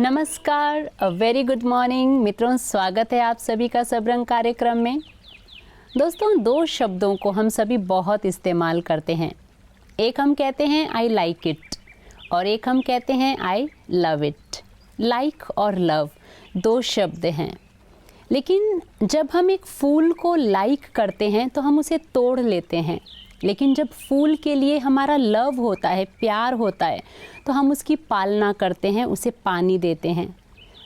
नमस्कार, very good morning मित्रों, स्वागत है आप सभी का सबरंग कार्यक्रम में। दोस्तों, दो शब्दों को हम सभी बहुत इस्तेमाल करते हैं। एक हम कहते हैं आई लाइक इट और एक हम कहते हैं आई लव इट। लाइक और लव दो शब्द हैं, लेकिन जब हम एक फूल को लाइक करते हैं तो हम उसे तोड़ लेते हैं, लेकिन जब फूल के लिए हमारा लव होता है, प्यार होता है, तो हम उसकी पालना करते हैं, उसे पानी देते हैं।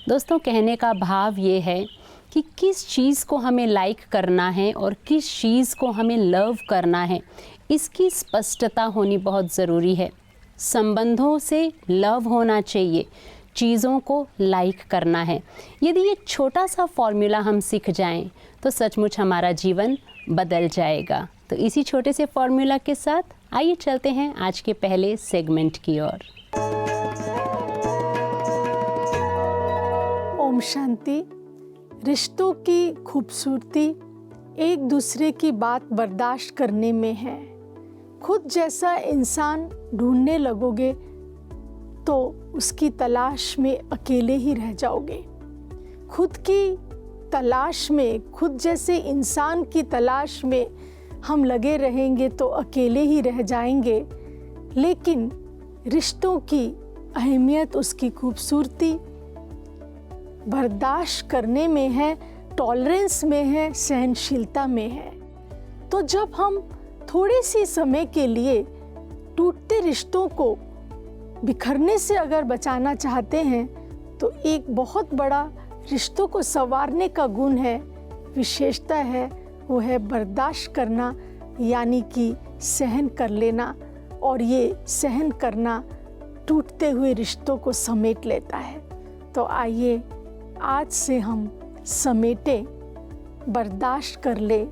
दोस्तों, कहने का भाव ये है कि किस चीज़ को हमें लाइक करना है और किस चीज़ को हमें लव करना है, इसकी स्पष्टता होनी बहुत ज़रूरी है। संबंधों से लव होना चाहिए, चीज़ों को लाइक करना है। यदि एक छोटा सा फॉर्मूला हम सीख जाएं तो सचमुच हमारा जीवन बदल जाएगा। तो इसी छोटे से फॉर्मूला के साथ आइए चलते हैं आज के पहले सेगमेंट की ओर। ओम शांति। रिश्तों की खूबसूरती एक दूसरे की बात बर्दाश्त करने में है। खुद जैसा इंसान ढूंढने लगोगे तो उसकी तलाश में अकेले ही रह जाओगे। खुद की तलाश में, खुद जैसे इंसान की तलाश में हम लगे रहेंगे तो अकेले ही रह जाएंगे। लेकिन रिश्तों की अहमियत, उसकी खूबसूरती बर्दाश्त करने में है, टॉलरेंस में है, सहनशीलता में है। तो जब हम थोड़े से समय के लिए टूटते रिश्तों को बिखरने से अगर बचाना चाहते हैं तो एक बहुत बड़ा रिश्तों को संवारने का गुण है, विशेषता है, वो है बर्दाश्त करना, यानी कि सहन कर लेना। और ये सहन करना टूटते हुए रिश्तों को समेट लेता है। तो आइए आज से हम समेटें, बर्दाश्त कर ले,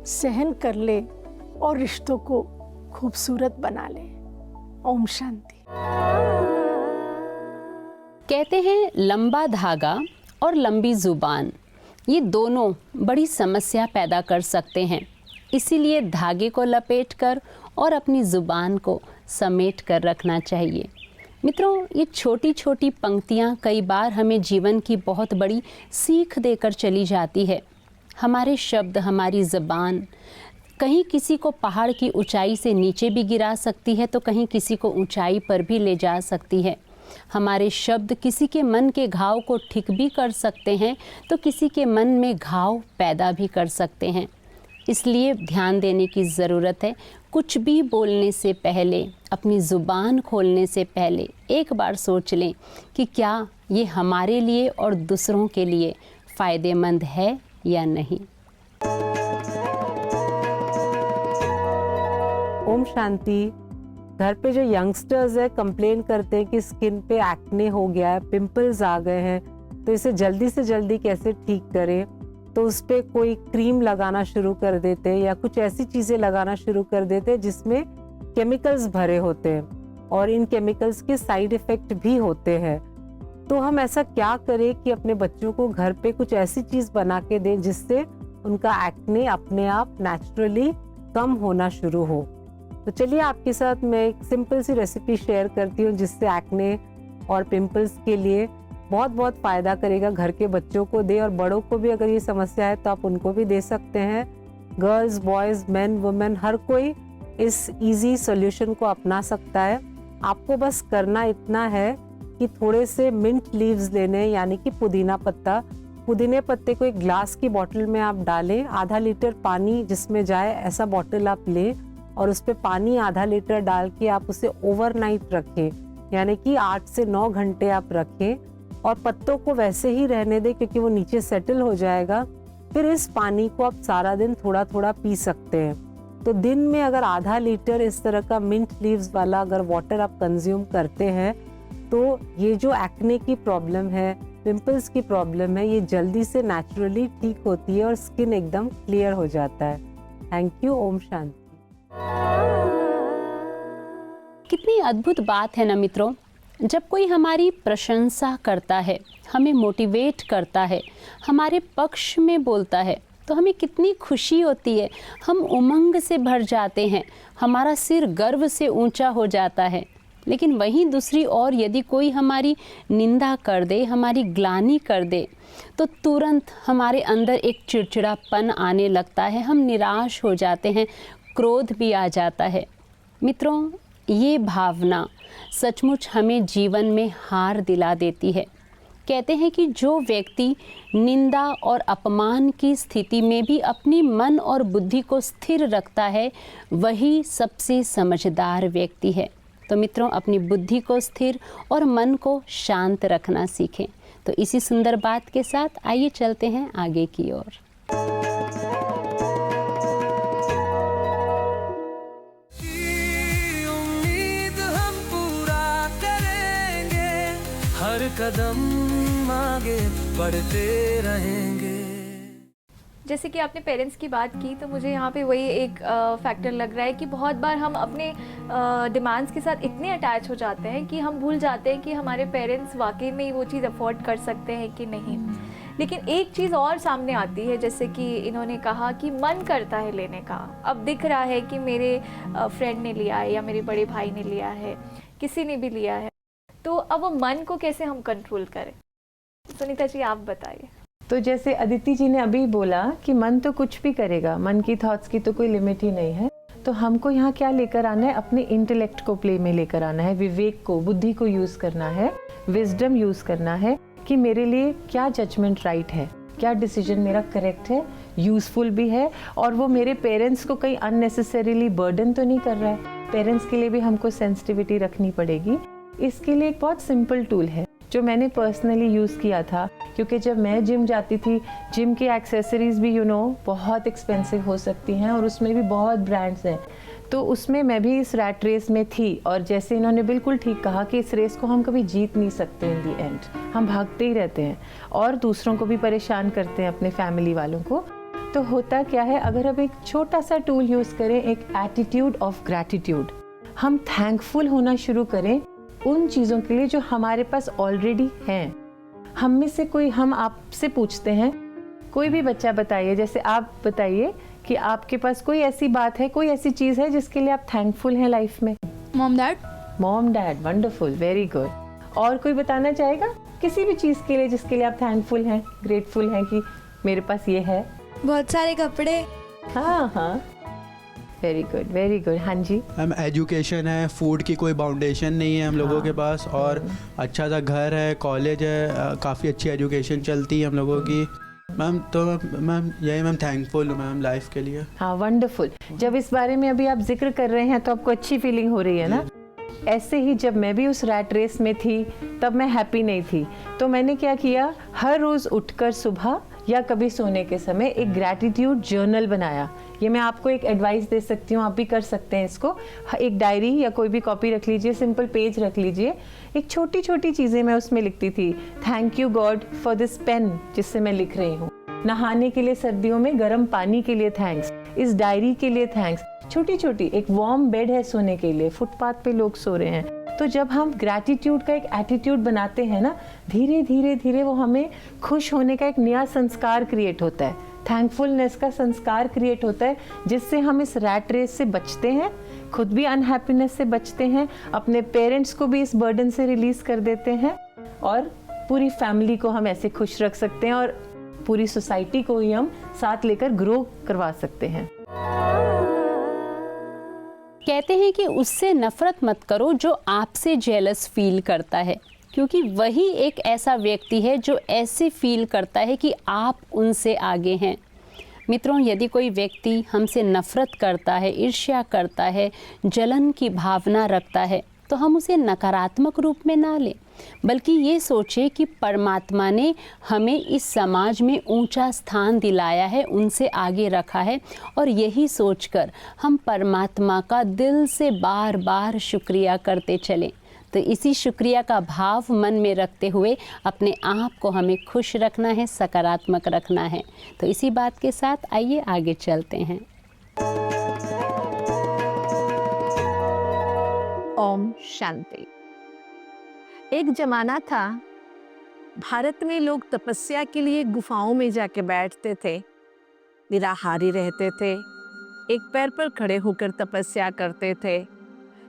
सहन कर ले और रिश्तों को खूबसूरत बना ले। ओम शांति। कहते हैं लंबा धागा और लंबी जुबान, ये दोनों बड़ी समस्या पैदा कर सकते हैं। इसीलिए धागे को लपेटकर और अपनी ज़ुबान को समेट कर रखना चाहिए। मित्रों, ये छोटी छोटी पंक्तियाँ कई बार हमें जीवन की बहुत बड़ी सीख देकर चली जाती है। हमारे शब्द, हमारी ज़ुबान कहीं किसी को पहाड़ की ऊंचाई से नीचे भी गिरा सकती है तो कहीं किसी को ऊंचाई पर भी ले जा सकती है। हमारे शब्द किसी के मन के घाव को ठीक भी कर सकते हैं तो किसी के मन में घाव पैदा भी कर सकते हैं। इसलिए ध्यान देने की ज़रूरत है। कुछ भी बोलने से पहले, अपनी ज़ुबान खोलने से पहले एक बार सोच लें कि क्या ये हमारे लिए और दूसरों के लिए फ़ायदेमंद है या नहीं। ओम शांति। घर पे जो यंगस्टर्स है कंप्लेन करते हैं कि स्किन पे एक्ने हो गया है, पिंपल्स आ गए हैं, तो इसे जल्दी से जल्दी कैसे ठीक करें। तो उस पर कोई क्रीम लगाना शुरू कर देते हैं या कुछ ऐसी चीज़ें लगाना शुरू कर देते हैं जिसमें केमिकल्स भरे होते हैं और इन केमिकल्स के साइड इफ़ेक्ट भी होते हैं। तो हम ऐसा क्या करें कि अपने बच्चों को घर पे कुछ ऐसी चीज़ बना के दें जिससे उनका एक्ने अपने आप नेचुरली कम होना शुरू हो। तो चलिए आपके साथ मैं एक सिंपल सी रेसिपी शेयर करती हूँ जिससे एक्ने और पिंपल्स के लिए बहुत बहुत फ़ायदा करेगा। घर के बच्चों को दे और बड़ों को भी अगर ये समस्या है तो आप उनको भी दे सकते हैं। गर्ल्स, बॉयज़, मैन, वुमेन, हर कोई इस इजी सॉल्यूशन को अपना सकता है। आपको बस करना इतना है कि थोड़े से मिंट लीव्स लेने, यानी कि पुदीना पत्ता। पुदीने पत्ते को एक ग्लास की बॉटल में आप डालें, आधा लीटर पानी जिसमें जाए ऐसा बॉटल आप लें और उस पर पानी आधा लीटर डाल के आप उसे ओवरनाइट रखें, यानी कि 8 से 9 घंटे आप रखें और पत्तों को वैसे ही रहने दें क्योंकि वो नीचे सेटल हो जाएगा। फिर इस पानी को आप सारा दिन थोड़ा थोड़ा पी सकते हैं। तो दिन में अगर आधा लीटर इस तरह का मिंट लीव्स वाला अगर वाटर आप कंज्यूम करते हैं तो ये जो एक्ने की प्रॉब्लम है, पिंपल्स की प्रॉब्लम है, ये जल्दी से नेचुरली ठीक होती है और स्किन एकदम क्लियर हो जाता है। Thank you. ओम शांति। कितनी अद्भुत बात है ना मित्रों। जब कोई हमारी प्रशंसा करता है, हमें मोटिवेट करता है, हमारे पक्ष में बोलता है तो हमें कितनी खुशी होती है। हम उमंग से भर जाते हैं, हमारा सिर गर्व से ऊंचा हो जाता है। लेकिन वहीं दूसरी ओर यदि कोई हमारी निंदा कर दे, हमारी ग्लानि कर दे, तो तुरंत हमारे अंदर एक चिड़चिड़ापन आने लगता है, हम निराश हो जाते हैं, क्रोध भी आ जाता है। मित्रों, ये भावना सचमुच हमें जीवन में हार दिला देती है। कहते हैं कि जो व्यक्ति निंदा और अपमान की स्थिति में भी अपनी मन और बुद्धि को स्थिर रखता है, वही सबसे समझदार व्यक्ति है। तो मित्रों, अपनी बुद्धि को स्थिर और मन को शांत रखना सीखें। तो इसी सुंदर बात के साथ आइए चलते हैं आगे की ओर। उम्मीद हम पूरा करेंगे, हर कदम आगे बढ़ते रहेंगे। जैसे कि आपने पेरेंट्स की बात की, तो मुझे यहाँ पे वही एक फैक्टर लग रहा है कि बहुत बार हम अपने डिमांड्स के साथ इतने अटैच हो जाते हैं कि हम भूल जाते हैं कि हमारे पेरेंट्स वाकई में वो चीज़ अफोर्ड कर सकते हैं कि नहीं। लेकिन एक चीज़ और सामने आती है, जैसे कि इन्होंने कहा कि मन करता है लेने का। अब दिख रहा है कि मेरे फ्रेंड ने लिया है या मेरे बड़े भाई ने लिया है, किसी ने भी लिया है, तो अब वो मन को कैसे हम कंट्रोल करें? सुनीता जी, आप बताइए। तो जैसे अदिति जी ने अभी बोला कि मन तो कुछ भी करेगा, मन की थॉट्स की तो कोई लिमिट ही नहीं है। तो हमको यहाँ क्या लेकर आना है? अपने इंटेलेक्ट को प्ले में लेकर आना है, विवेक को, बुद्धि को यूज करना है, विजडम यूज करना है कि मेरे लिए क्या जजमेंट राइट है, क्या डिसीजन मेरा करेक्ट है, यूजफुल भी है, और वो मेरे पेरेंट्स को कहीं अननेसेसरीली बर्डन तो नहीं कर रहा है। पेरेंट्स के लिए भी हमको सेंसिटिविटी रखनी पड़ेगी। इसके लिए एक बहुत सिंपल टूल है जो मैंने पर्सनली यूज़ किया था, क्योंकि जब मैं जिम जाती थी, जिम की एक्सेसरीज़ भी बहुत एक्सपेंसिव हो सकती हैं और उसमें भी बहुत ब्रांड्स हैं। तो उसमें मैं भी इस रैट रेस में थी, और जैसे इन्होंने बिल्कुल ठीक कहा कि इस रेस को हम कभी जीत नहीं सकते। इन दी एंड हम भागते ही रहते हैं और दूसरों को भी परेशान करते हैं, अपने फैमिली वालों को। तो होता क्या है, अगर हम एक छोटा सा टूल यूज़ करें, एक एटीट्यूड ऑफ ग्रैटिट्यूड, हम थैंकफुल होना शुरू करें उन चीज़ों के लिए जो हमारे पास ऑलरेडी हैं। हम में से कोई, हम आपसे पूछते हैं, कोई भी बच्चा बताइए, जैसे आप बताइए कि आपके पास कोई ऐसी बात है, कोई ऐसी चीज़ है जिसके लिए आप थैंकफुल हैं लाइफ में? Mom dad. Mom dad, wonderful, very good. और कोई बताना चाहेगा किसी भी चीज़ के लिए जिसके लिए आप थैंकफुल हैं, ग्रेटफुल हैं कि मेरे पास ये है? बहुत सारे कपड़े। हाँ हाँ, वेरी गुड, वेरी गुड। हाँ जी मैम, एजुकेशन है, फूड की कोई बाउंडेशन नहीं है हम लोगों के पास, और अच्छा सा घर है, कॉलेज है, काफ़ी अच्छी एजुकेशन चलती है हम लोगों की मैम। तो मैम यही मैम थैंकफुल हूँ मैम लाइफ के लिए। हाँ, वंडरफुल। जब इस बारे में अभी आप जिक्र कर रहे हैं तो आपको अच्छी फीलिंग हो रही है ना? ऐसे ही जब मैं भी उस रैट रेस में थी, तब मैं हैप्पी नहीं थी। तो मैंने क्या किया, हर रोज़ उठकर सुबह या कभी सोने के समय एक ग्रैटिट्यूड जर्नल बनाया। ये मैं आपको एक एडवाइस दे सकती हूँ, आप भी कर सकते हैं इसको। एक डायरी या कोई भी कॉपी रख लीजिए, सिंपल पेज रख लीजिए। एक छोटी छोटी चीज़ें मैं उसमें लिखती थी। Thank you God for this pen जिससे मैं लिख रही हूँ, नहाने के लिए सर्दियों में गर्म पानी के लिए थैंक्स, इस डायरी के लिए थैंक्स। छोटी छोटी, एक वार्म बेड है सोने के लिए, फुटपाथ पे लोग सो रहे हैं। तो जब हम ग्रैटिट्यूड का एक एटीट्यूड बनाते हैं ना, धीरे धीरे धीरे वो हमें खुश होने का एक नया संस्कार क्रिएट होता है, थैंकफुलनेस का संस्कार क्रिएट होता है, जिससे हम इस रैट रेस से बचते हैं, खुद भी अनहैप्पीनेस से बचते हैं, अपने पेरेंट्स को भी इस बर्डन से रिलीज कर देते हैं, और पूरी फैमिली को हम ऐसे खुश रख सकते हैं, और पूरी सोसाइटी को ही हम साथ लेकर ग्रो करवा सकते हैं। कहते हैं कि उससे नफरत मत करो जो आपसे जेलस फील करता है, क्योंकि वही एक ऐसा व्यक्ति है जो ऐसे फील करता है कि आप उनसे आगे हैं। मित्रों, यदि कोई व्यक्ति हमसे नफरत करता है, ईर्ष्या करता है, जलन की भावना रखता है, तो हम उसे नकारात्मक रूप में ना लें, बल्कि ये सोचें कि परमात्मा ने हमें इस समाज में ऊंचा स्थान दिलाया है, उनसे आगे रखा है, और यही सोचकर हम परमात्मा का दिल से बार बार शुक्रिया करते चलें। तो इसी शुक्रिया का भाव मन में रखते हुए अपने आप को हमें खुश रखना है, सकारात्मक रखना है। तो इसी बात के साथ आइए आगे चलते हैं। ओम शांति। एक जमाना था, भारत में लोग तपस्या के लिए गुफाओं में जाके बैठते थे, निराहारी रहते थे, एक पैर पर खड़े होकर तपस्या करते थे,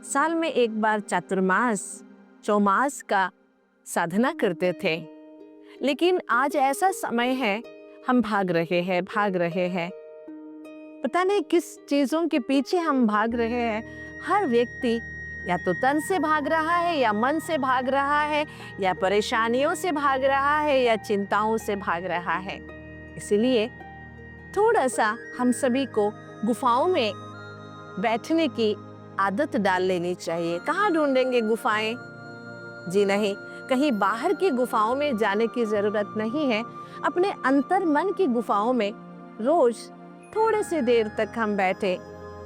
साल में एक बार चातुर्मास चौमास का साधना करते थे। लेकिन आज ऐसा समय है, हम भाग रहे हैं, पता नहीं किस चीज़ों के पीछे हम भाग रहे हैं। हर व्यक्ति या तो तन से भाग रहा है, या मन से भाग रहा है, या परेशानियों से भाग रहा है, या चिंताओं से भाग रहा है। इसलिए थोड़ा सा हम सभी को गुफाओं में बैठने की आदत डाल लेनी चाहिए। कहाँ ढूंढेंगे गुफाएं? जी नहीं, कहीं बाहर की गुफाओं में जाने की जरूरत नहीं है। अपने अंतर मन की गुफाओं में रोज थोड़े से देर तक हम बैठे।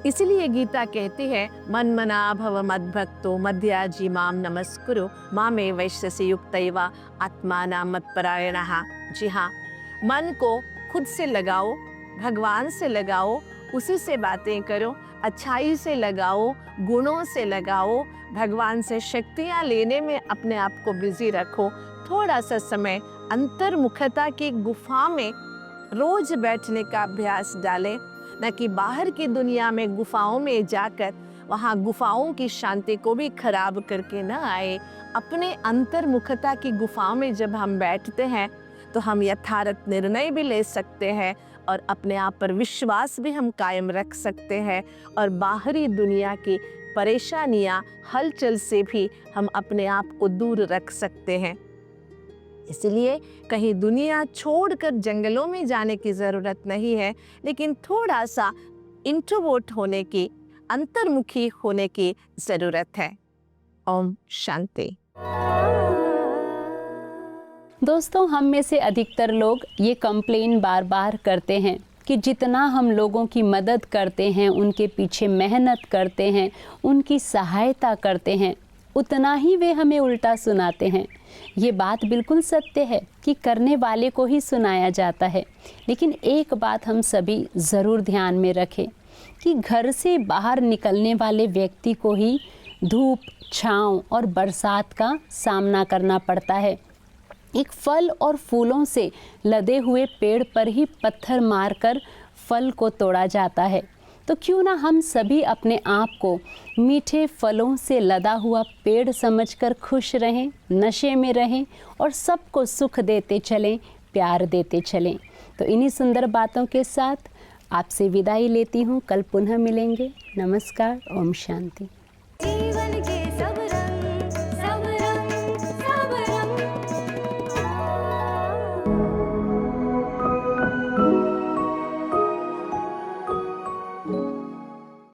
इसलिए गीता कहती है, मन मना भव मद्भक्तो मध्याजी माम नमस्कुरु मामे वैश्यसि युक्तैवा आत्माना मत्परायणः। जी हाँ, मन को खुद से लगाओ, भगवान से लगाओ, उसी से बातें करो, अच्छाई से लगाओ, गुणों से लगाओ, भगवान से शक्तियाँ लेने में अपने आप को बिजी रखो। थोड़ा सा समय अंतर्मुखता की गुफा में रोज बैठने का अभ्यास डालें, न कि बाहर की दुनिया में गुफाओं में जाकर वहाँ गुफाओं की शांति को भी खराब करके न आए। अपने अंतर्मुखता की गुफाओं में जब हम बैठते हैं तो हम यथार्थ निर्णय भी ले सकते हैं और अपने आप पर विश्वास भी हम कायम रख सकते हैं, और बाहरी दुनिया की परेशानियां, हलचल से भी हम अपने आप को दूर रख सकते हैं। इसलिए कहीं दुनिया छोड़कर जंगलों में जाने की ज़रूरत नहीं है, लेकिन थोड़ा सा इंट्रोवर्ट होने की, अंतर्मुखी होने की ज़रूरत है। ओम शांति। दोस्तों, हम में से अधिकतर लोग ये कंप्लेन बार बार करते हैं कि जितना हम लोगों की मदद करते हैं, उनके पीछे मेहनत करते हैं, उनकी सहायता करते हैं, उतना ही वे हमें उल्टा सुनाते हैं। ये बात बिल्कुल सत्य है कि करने वाले को ही सुनाया जाता है। लेकिन एक बात हम सभी ज़रूर ध्यान में रखें कि घर से बाहर निकलने वाले व्यक्ति को ही धूप, छाँव और बरसात का सामना करना पड़ता है। एक फल और फूलों से लदे हुए पेड़ पर ही पत्थर मारकर फल को तोड़ा जाता है। तो क्यों ना हम सभी अपने आप को मीठे फलों से लदा हुआ पेड़ समझकर खुश रहें, नशे में रहें और सबको सुख देते चलें, प्यार देते चलें। तो इन्हीं सुंदर बातों के साथ आपसे विदाई लेती हूँ। कल पुनः मिलेंगे। नमस्कार। ओम शांति।